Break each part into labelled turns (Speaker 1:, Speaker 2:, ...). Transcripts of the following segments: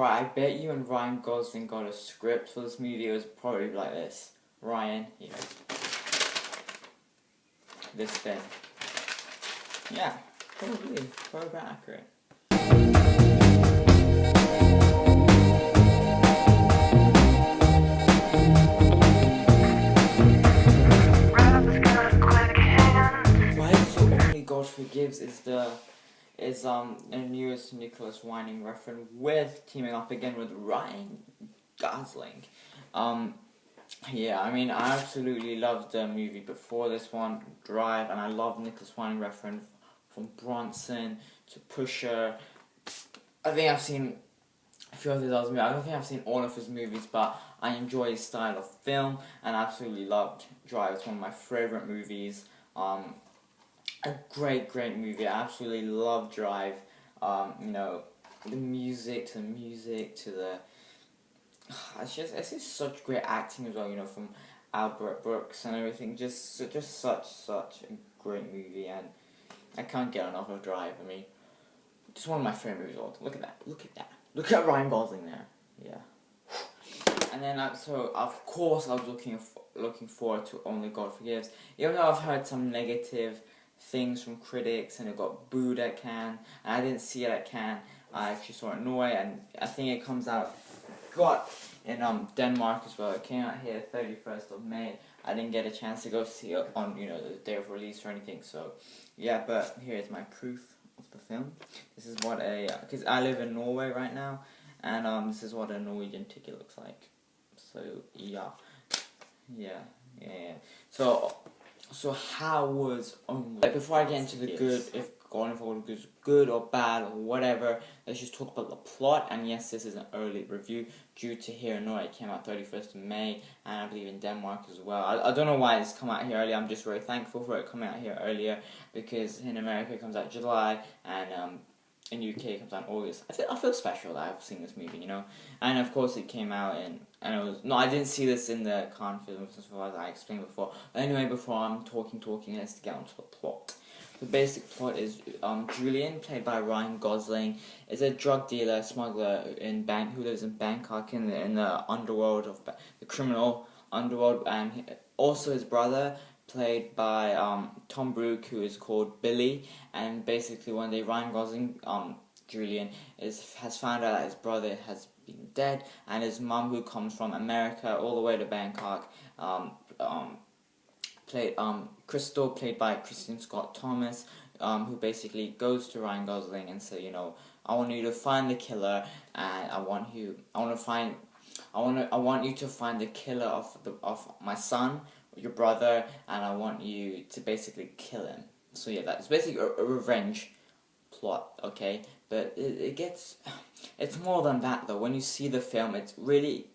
Speaker 1: Alright, I bet you when Ryan Gosling got a script for this movie, it was probably like this. Ryan, here. This thing. Yeah, probably accurate. Why So Only God Forgives is the newest Nicolas Winding Refn with teaming up again with Ryan Gosling. Yeah, I mean, I absolutely loved the movie before this one, Drive, and I love Nicolas Winding Refn from Bronson to Pusher. I think I've seen a few of his other movies. I don't think I've seen all of his movies, but I enjoy his style of film, and I absolutely loved Drive. It's one of my favourite movies. A great movie. I absolutely love Drive. You know, the music to the it's just such great acting as well, you know, from Albert Brooks and everything. Just such a great movie, and I can't get enough of Drive. I mean, just one of my favorite movies. Look at that. Look at Ryan Gosling there. Yeah. And then so of course I was looking forward to Only God Forgives. Even though I've heard some negative things from critics and it got booed at Cannes, and I didn't see it at Cannes. I actually saw it in Norway, and I think it comes out in Denmark as well. It came out here 31st of May. I didn't get a chance to go see it on, you know, the day of release or anything. So yeah, but here's my proof of the film. This is what because I live in Norway right now, and this is what a Norwegian ticket looks like. So yeah. So how was Only? Before I get into the good, if going forward is good or bad or whatever, let's just talk about the plot. And yes, this is an early review due to here in Norway. It came out 31st of May, and I believe in Denmark as well. I don't know why it's come out here early. I'm just very thankful for it coming out here earlier, because in America it comes out July, and in UK it comes out in August. I feel special that I've seen this movie, you know. And of course it came out and it was I didn't see this in the Cannes Film Festival, as I explained before. But anyway, before I'm talking, let's get on to the plot. The basic plot is Julian, played by Ryan Gosling, is a drug dealer, smuggler who lives in Bangkok in the underworld of the criminal underworld, and also his brother, played by Tom Brooke, who is called Billy. And basically one day Ryan Gosling, Julian, has found out that his brother has been dead, and his mum, who comes from America all the way to Bangkok, Crystal, played by Kristen Scott Thomas, who basically goes to Ryan Gosling and says, you know, I want you to find the killer, and I want you to find the killer of my son, your brother, and I want you to basically kill him. So yeah, that's basically a revenge plot, okay? But it's more than that though. When you see the film, it really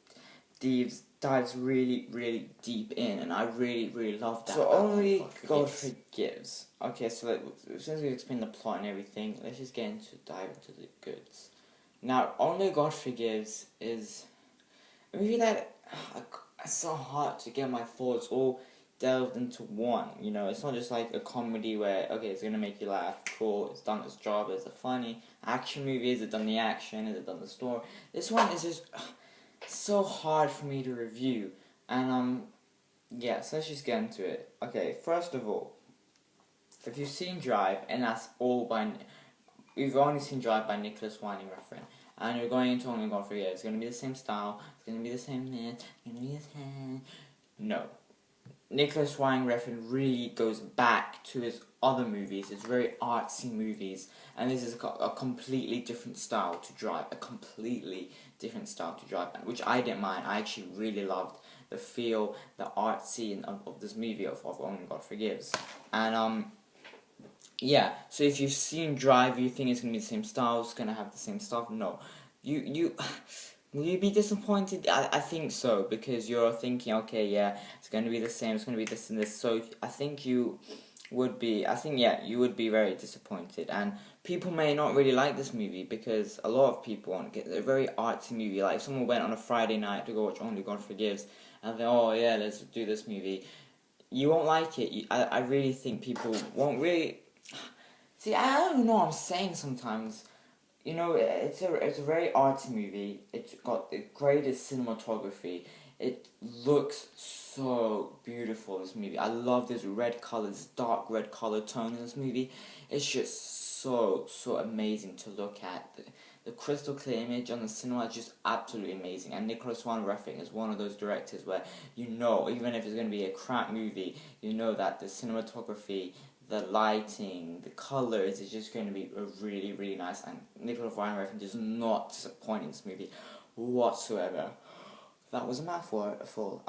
Speaker 1: dives really deep in, and I really love that. So Only God Forgives. Okay, so since we've explained the plot and everything, let's just dive into the goods. Now, Only God Forgives is a movie that it's so hard to get my thoughts all delved into one. You know, it's not just like a comedy where, okay, it's gonna make you laugh, cool, it's done its job. It's a funny action movie. Is it done the action? Is it done the story? This one is just so hard for me to review, and yeah, so let's just get into it. Okay, first of all, if you've seen Drive, and that's all you've only seen Drive by Nicolas Winding Refn, and you're going into Only God Forgives, it's gonna be the same style, it's gonna be the same No. Nicolas Winding Refn really goes back to his other movies, his very artsy movies, and this is a completely different style to Drive, which I didn't mind. I actually really loved the feel, the art scene of this movie of Only God Forgives. And yeah, so if you've seen Drive, you think it's gonna be the same style, it's gonna have the same stuff. No, will you be disappointed? I think so, because you're thinking, okay, yeah, it's going to be the same, it's going to be this and this, so I think you would be very disappointed, and people may not really like this movie, because a lot of people want to get a very artsy movie. Like, if someone went on a Friday night to go watch Only God Forgives, and then, oh yeah, let's do this movie, you won't like it. I really think people won't really... See, I don't know what I'm saying sometimes. you know, it's a very arty movie. It's got the greatest cinematography. It looks so beautiful, this movie. I love this red color, this dark red color tone in this movie. It's just so amazing to look at. The crystal clear image on the cinema is just absolutely amazing. And Nicolas Winding Refn is one of those directors where you know, even if it's going to be a crap movie, you know that the cinematography, the lighting, the colors is just going to be really nice. And Nicolas Winding Refn does not disappoint in this movie whatsoever. That was a mouthful.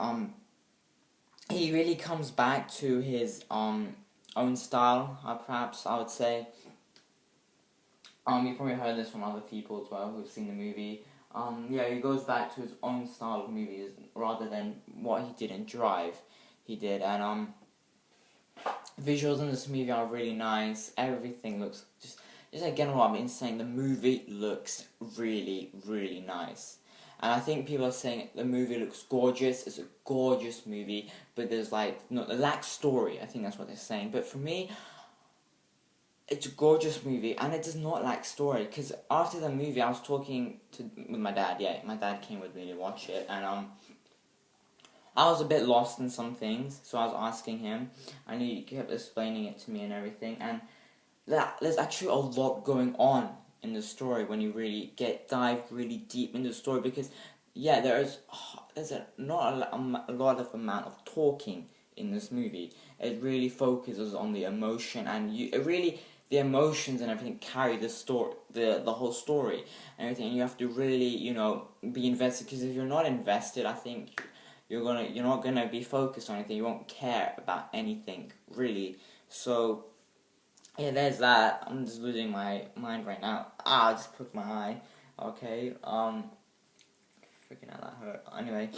Speaker 1: He really comes back to his own style, perhaps I would say. You've probably heard this from other people as well who've seen the movie. Yeah, he goes back to his own style of movies rather than what he did in Drive. He did, and visuals in this movie are really nice. Everything looks just again what I've been saying. The movie looks really nice. And I think people are saying the movie looks gorgeous. It's a gorgeous movie, but there's it lacks story. I think that's what they're saying. But for me, it's a gorgeous movie, and it does not lack story. Because after the movie, I was talking with my dad. Yeah, my dad came with me to watch it, and I was a bit lost in some things, so I was asking him, and he kept explaining it to me and everything. And there's actually a lot going on in the story when you really dive really deep into the story, because yeah, there's not a lot of amount of talking in this movie. It really focuses on the emotion, and the emotions and everything carry the story, the whole story and everything. And you have to really be invested, because if you're not invested, I think you're not gonna be focused on anything. You won't care about anything really. So yeah, there's that. I'm just losing my mind right now. I just put my eye. Okay. Freaking hell, that hurt. Anyway.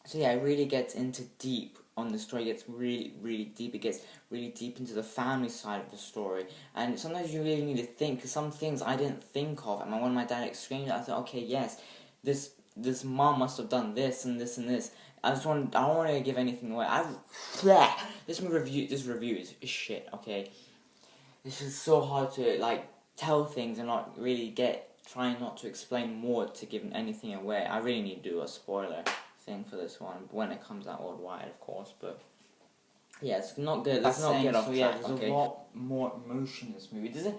Speaker 1: So yeah, it really gets into deep on the story. It gets really deep. It gets really deep into the family side of the story. And sometimes you really need to think, because some things I didn't think of. And when my dad explained it, I thought, okay, yes, this mom must have done this and this and this. I don't want to give anything away. This review is shit. Okay. It's just so hard to tell things and not really trying not to explain more to give anything away. I really need to do a spoiler thing for this one when it comes out worldwide, of course. But yeah, it's not good. Let's not get off track. Yeah, there's a lot more emotion in this movie. It doesn't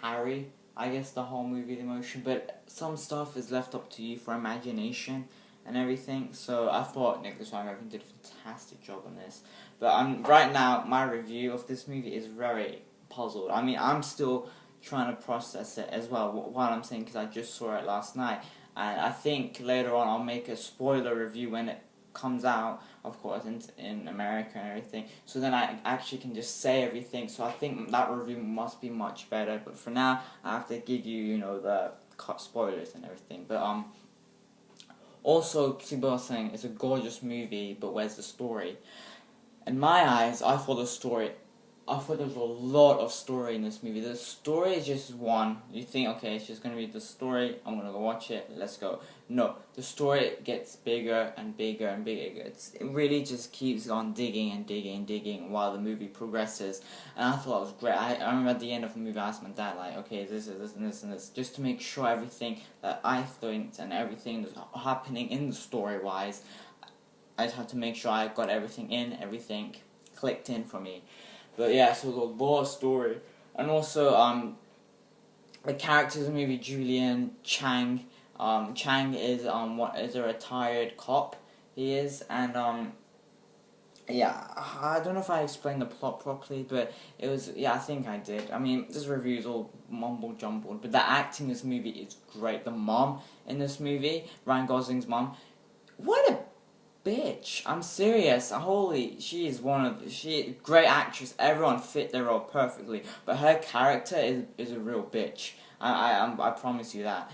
Speaker 1: carry, I guess, the whole movie, the emotion, but some stuff is left up to you for imagination and everything. So I thought Nicolas Winding Refn did a fantastic job on this. But right now, my review of this movie is very puzzled. I mean, I'm still trying to process it as well while I'm saying, because I just saw it last night, and I think later on I'll make a spoiler review when it comes out, of course, in America and everything, so then I actually can just say everything. So I think that review must be much better, but for now I have to give you the spoilers and everything. But also, people are saying it's a gorgeous movie, but where's the story? In my eyes, I thought there was a lot of story in this movie. The story is just one. You think, okay, it's just going to be the story, I'm going to go watch it, let's go. No, the story gets bigger and bigger and bigger. It really just keeps on digging while the movie progresses. And I thought it was great. I remember at the end of the movie I asked my dad, okay, this and this, just to make sure everything that I think and everything that's happening in the story-wise, I just had to make sure I got everything clicked in for me. But yeah, so the lore story, and also the characters in the movie. Julian Chang, Chang is is a retired cop. He is, and yeah, I don't know if I explained the plot properly, but it was, I think I did. I mean, this review is all mumble jumbled, but the acting in this movie is great. The mom in this movie, Ryan Gosling's mom, what a bitch. I'm serious. She is great actress. Everyone fit their role perfectly, but her character is a real bitch. I promise you that.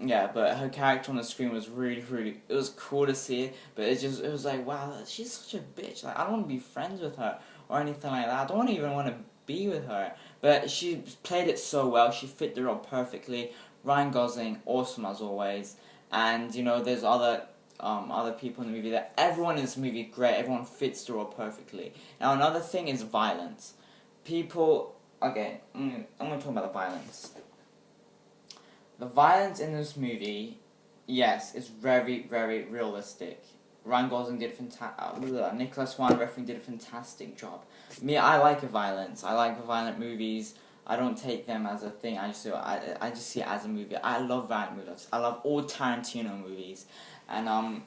Speaker 1: Yeah, but her character on the screen was really, it was cool to see, but it was like, wow, she's such a bitch. I don't want to be friends with her or anything like that. I don't even want to be with her. But she played it so well. She fit the role perfectly. Ryan Gosling, awesome as always. And there's other people in the movie. That everyone in this movie great. Everyone fits the role perfectly. Now another thing is violence. Okay, I'm gonna talk about the violence. the violence in this movie, yes, is very, very realistic. Ryan Gosling did Nicolas Winding Refn did a fantastic job. Me, I like violence. I like violent movies. I don't take them as a thing. I just see it as a movie. I love violent movies. I love all Tarantino movies, and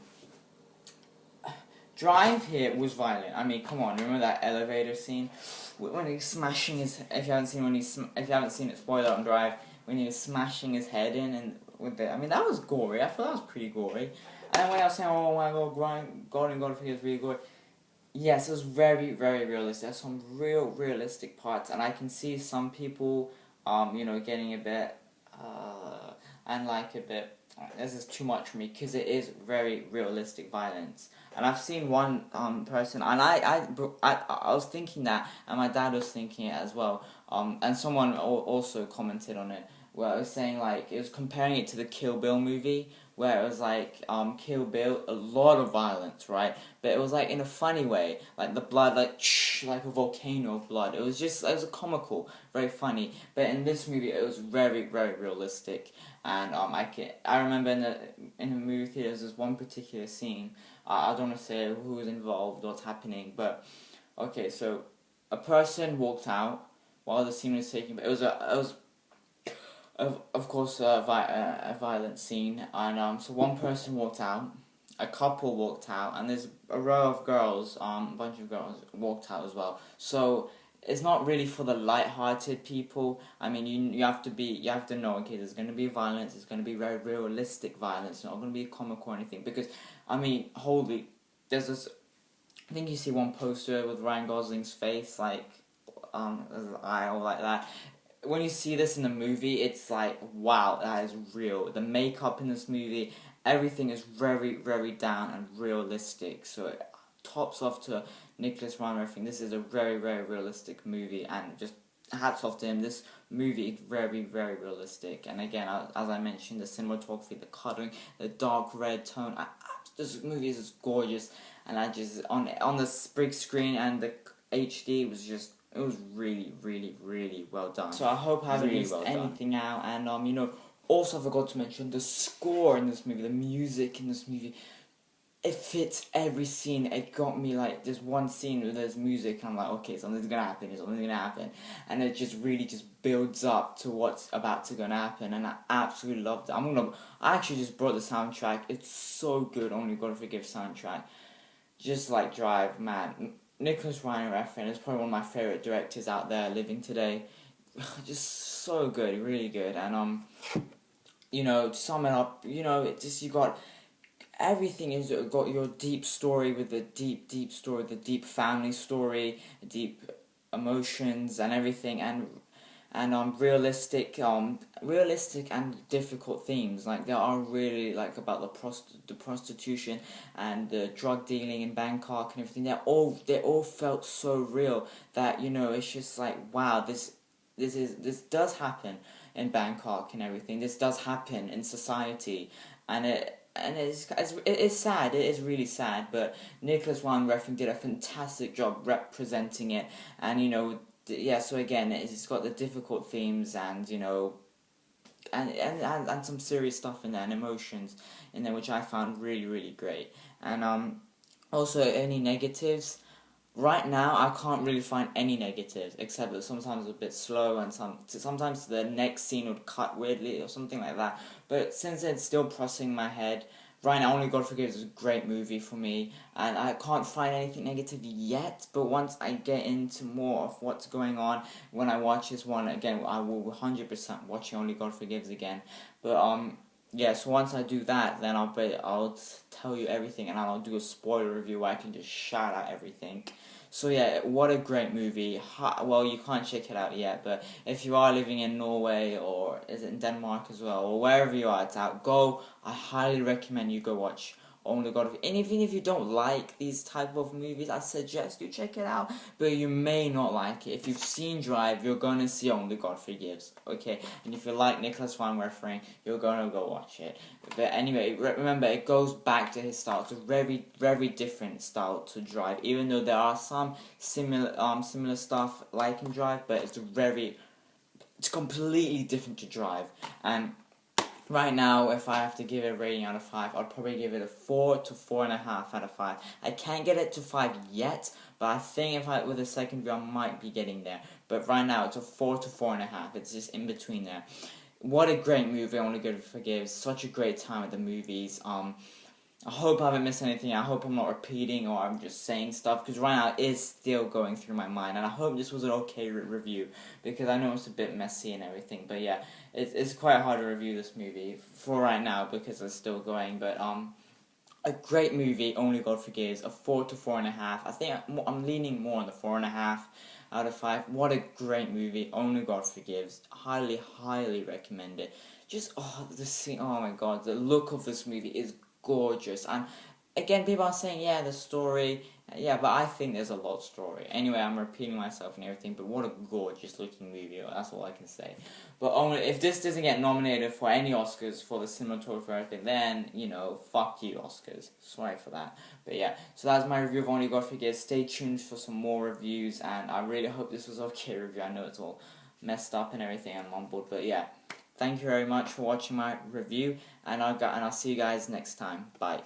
Speaker 1: Drive here was violent. I mean, come on, remember that elevator scene when he's smashing his. If you haven't seen if you haven't seen it, spoiler on Drive, when he was smashing his head in and with the. I mean, that was gory. I thought that was pretty gory. And then when I was saying, oh my God, God forgives really gory. Yes, it was very, very realistic. There's some realistic parts, and I can see some people, getting a bit, and like a bit. This is too much for me because it is very realistic violence. And I've seen one person, and I was thinking that, and my dad was thinking it as well. And someone also commented on it, where I was saying like it was comparing it to the Kill Bill movie, where it was like Kill Bill, a lot of violence, right? But it was like in a funny way, like the blood, like a volcano of blood. It was a comical, very funny. But in this movie, it was very, very realistic. And I remember in the movie theaters, there's one particular scene. I don't want to say who was involved, what's happening, but okay. So a person walked out while the scene was taking. It was of course a violent scene, and so one person walked out, a couple walked out, and there's a row of girls, a bunch of girls walked out as well. So it's not really for the light-hearted people. I mean, you have to know, okay, there's going to be violence, it's going to be very realistic violence, it's not going to be comical or anything, because, I mean, there's this, I think you see one poster with Ryan Gosling's face, like, his eye or like that. When you see this in the movie, it's like, wow, that is real. The makeup in this movie, everything is very, very down and realistic, so it tops off to Nicolas Winding Refn. This is a very, very realistic movie, and just hats off to him. This movie is very, very realistic. And again, as I mentioned, the cinematography, the coloring, the dark red tone. This movie is just gorgeous, and I just on the big screen and the HD, it was really, really, really well done. So I hope I haven't missed anything out. And also I forgot to mention the score in this movie, the music in this movie. It fits every scene. It got me like, there's one scene where there's music and I'm like, okay, something's gonna happen, and it just really just builds up to what's about to gonna happen, and I absolutely loved it. I actually just brought the soundtrack. It's so good. Only Gotta Forgive soundtrack. Just like Drive, man. Nicolas Winding Refn is probably one of my favorite directors out there living today. Just so good, really good. And to sum it up, you got. Everything is got your deep story with the deep story, the deep family story, deep emotions and everything, and realistic and difficult themes. Like there are really like about the prostitution and the drug dealing in Bangkok and everything. They all felt so real that it's just like, wow, this does happen in Bangkok and everything. This does happen in society, and it is sad. It is really sad. But Nicolas Winding Refn did a fantastic job representing it, and so again, it's got the difficult themes and and some serious stuff in there and emotions in there, which I found really, really great. And also any negatives. Right now, I can't really find any negatives, except that sometimes it's a bit slow and sometimes the next scene would cut weirdly or something like that. But since it's still processing in my head, right now Only God Forgives is a great movie for me, and I can't find anything negative yet, but once I get into more of what's going on, when I watch this one again, I will 100% watch Only God Forgives again. But so once I do that, then I'll tell you everything, and I'll do a spoiler review where I can just shout out everything. So yeah, what a great movie. Well, you can't check it out yet, but if you are living in Norway, or is it in Denmark as well, or wherever you are, it's out, I highly recommend you go watch Only God Forgives. And even if you don't like these type of movies, I suggest you check it out, but you may not like it. If you've seen Drive, you're gonna see Only God Forgives, okay? And if you like Nicolas Winding Refn, you're gonna go watch it. But anyway, remember, it goes back to his style. It's a very, very different style to Drive, even though there are some similar stuff like in Drive, but it's completely different to Drive. And right now, if I have to give it a rating out of 5, I'd probably give it a 4 to 4.5 out of 5. I can't get it to 5 yet, but I think with a second view, I might be getting there. But right now, it's a 4 to 4.5. It's just in between there. What a great movie, Only God Forgives. Such a great time at the movies. I hope I haven't missed anything. I hope I'm not repeating or I'm just saying stuff, because right now it is still going through my mind, and I hope this was an okay review, because I know it's a bit messy and everything, but yeah, it's quite hard to review this movie for right now because it's still going, but a great movie, Only God Forgives, a 4 to 4.5. I think I'm leaning more on the 4.5 out of 5. What a great movie, Only God Forgives. Highly, highly recommend it. Just, the scene, oh my god, the look of this movie is gorgeous. And again, people are saying, yeah, the story, yeah, but I think there's a lot of story. Anyway, I'm repeating myself and everything, but what a gorgeous looking movie, that's all I can say. But only if this doesn't get nominated for any Oscars for the cinematography or anything, then, fuck you, Oscars. Sorry for that. But yeah, so that's my review of Only God Forgives. Stay tuned for some more reviews, and I really hope this was okay review. I know it's all messed up and everything and mumbled, but yeah. Thank you very much for watching my review, and I'll see you guys next time. Bye.